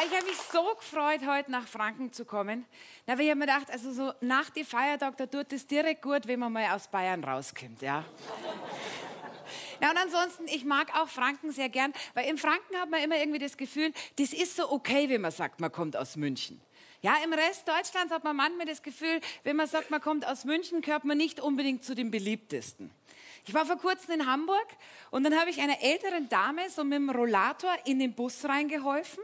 Ich habe mich so gefreut, heute nach Franken zu kommen. Na, weil ich habe mir gedacht, also so nach dem Feiertag, da tut es direkt gut, wenn man mal aus Bayern rauskommt, ja. Ja, und ansonsten, ich mag auch Franken sehr gern, weil in Franken hat man immer irgendwie das Gefühl, das ist so okay, wenn man sagt, man kommt aus München. Ja, im Rest Deutschlands hat man manchmal das Gefühl, wenn man sagt, man kommt aus München, gehört man nicht unbedingt zu den beliebtesten. Ich war vor kurzem in Hamburg und dann habe ich einer älteren Dame so mit dem Rollator in den Bus reingeholfen.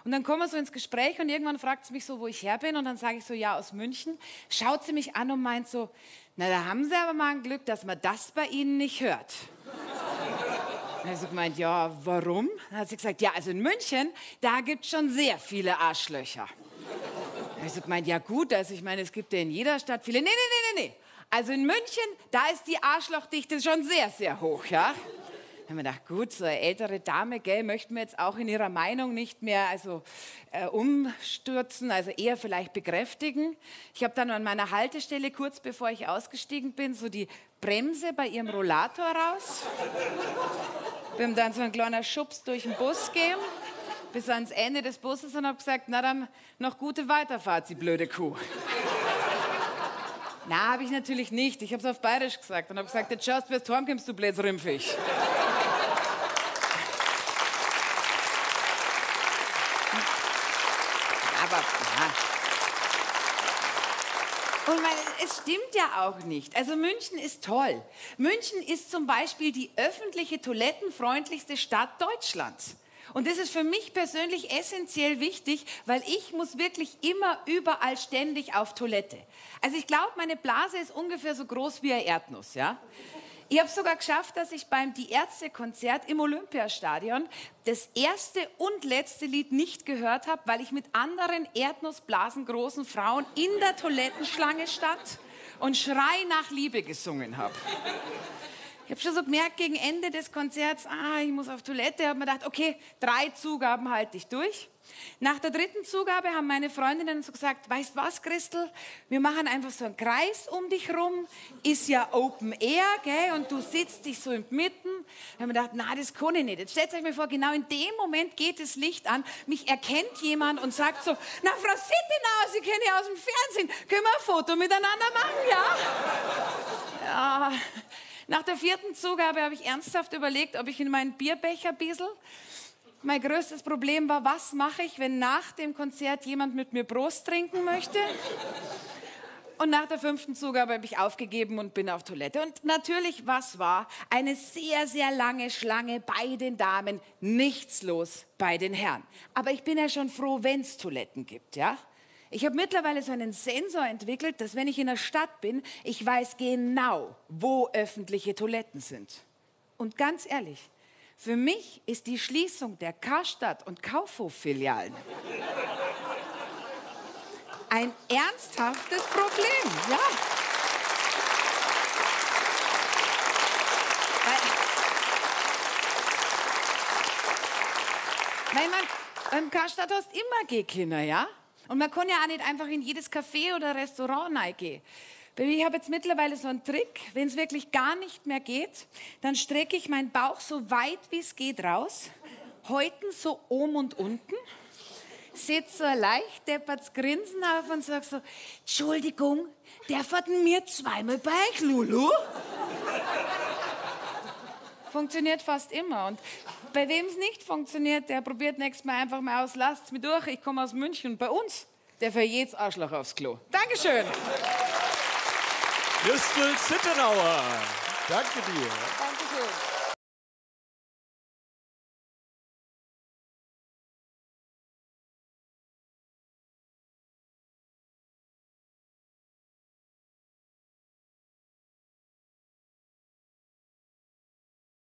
Und dann kommen wir so ins Gespräch und irgendwann fragt sie mich so, wo ich her bin. Und dann sage ich so, ja, aus München. Schaut sie mich an und meint so, na, da haben Sie aber mal ein Glück, dass man das bei Ihnen nicht hört. Dann habe ich so gemeint, ja, warum? Dann hat sie gesagt, ja, also in München, da gibt es schon sehr viele Arschlöcher. Dann habe ich so gemeint, ja gut, also ich meine, es gibt ja in jeder Stadt viele. Nee. Also in München, da ist die Arschlochdichte schon sehr, sehr hoch, ja. Dann haben wir gedacht, gut, so eine ältere Dame, gell, möchten wir jetzt auch in ihrer Meinung nicht mehr umstürzen, also eher vielleicht bekräftigen. Ich habe dann an meiner Haltestelle, kurz bevor ich ausgestiegen bin, so die Bremse bei ihrem Rollator raus. Bin dann so ein kleiner Schubs durch den Bus gegeben, bis ans Ende des Busses und habe gesagt, na dann noch gute Weiterfahrt, Sie blöde Kuh. Na, habe ich natürlich nicht. Ich habe es auf Bayerisch gesagt und habe gesagt, jetzt schaust du, wie du heimkommst, du blödes Rümpfisch. Aber, ja. Und es stimmt ja auch nicht. Also München ist toll. München ist zum Beispiel die öffentliche, toilettenfreundlichste Stadt Deutschlands. Und das ist für mich persönlich essentiell wichtig, weil ich muss wirklich immer, überall, ständig auf Toilette. Also ich glaube, meine Blase ist ungefähr so groß wie eine Erdnuss, ja. Ich habe es sogar geschafft, dass ich beim Die Ärzte-Konzert im Olympiastadion das erste und letzte Lied nicht gehört habe, weil ich mit anderen erdnussblasengroßen Frauen in der Toilettenschlange stand und Schrei nach Liebe gesungen habe. Ich habe schon so gemerkt, gegen Ende des Konzerts, ich muss auf Toilette. Ich habe mir gedacht, okay, 3 Zugaben halte ich durch. Nach der 3. Zugabe haben meine Freundinnen so gesagt, weißt was, Christel, wir machen einfach so einen Kreis um dich rum, ist ja Open Air, gell, und du sitzt dich so in der Mitte. Ich habe mir gedacht, na, das kann ich nicht. Jetzt stellt euch mal vor, genau in dem Moment geht das Licht an, mich erkennt jemand und sagt so, na, Frau Sittenauer, Sie kennen ja aus dem Fernsehen, können wir ein Foto miteinander machen, ja? Ja. Nach der 4. Zugabe habe ich ernsthaft überlegt, ob ich in meinen Bierbecher bissel. Mein größtes Problem war, was mache ich, wenn nach dem Konzert jemand mit mir Prost trinken möchte? Und nach der 5. Zugabe habe ich aufgegeben und bin auf Toilette. Und natürlich, was war? Eine sehr, sehr lange Schlange bei den Damen, nichts los bei den Herren. Aber ich bin ja schon froh, wenn es Toiletten gibt, ja? Ich habe mittlerweile so einen Sensor entwickelt, dass wenn ich in der Stadt bin, ich weiß genau, wo öffentliche Toiletten sind. Und ganz ehrlich, für mich ist die Schließung der Karstadt- und Kaufhof-Filialen ein ernsthaftes Problem, ja. Weil man beim Karstadt hast immer Kinder, ja? Und man kann ja auch nicht einfach in jedes Café oder Restaurant reingehen. Ich habe jetzt mittlerweile so einen Trick, wenn es wirklich gar nicht mehr geht, dann strecke ich meinen Bauch so weit wie es geht raus, Häuten so oben und unten, setze so ein leicht deppertes Grinsen auf und sage so, Entschuldigung, darf mir zweimal bei euch, Lulu? Funktioniert fast immer. Und bei wem es nicht funktioniert, der probiert nächstes Mal einfach mal aus, lasst's mir durch, ich komme aus München. Und bei uns, der verjäht's Arschloch aufs Klo. Dankeschön. Christel Sittenauer, danke dir. Dankeschön.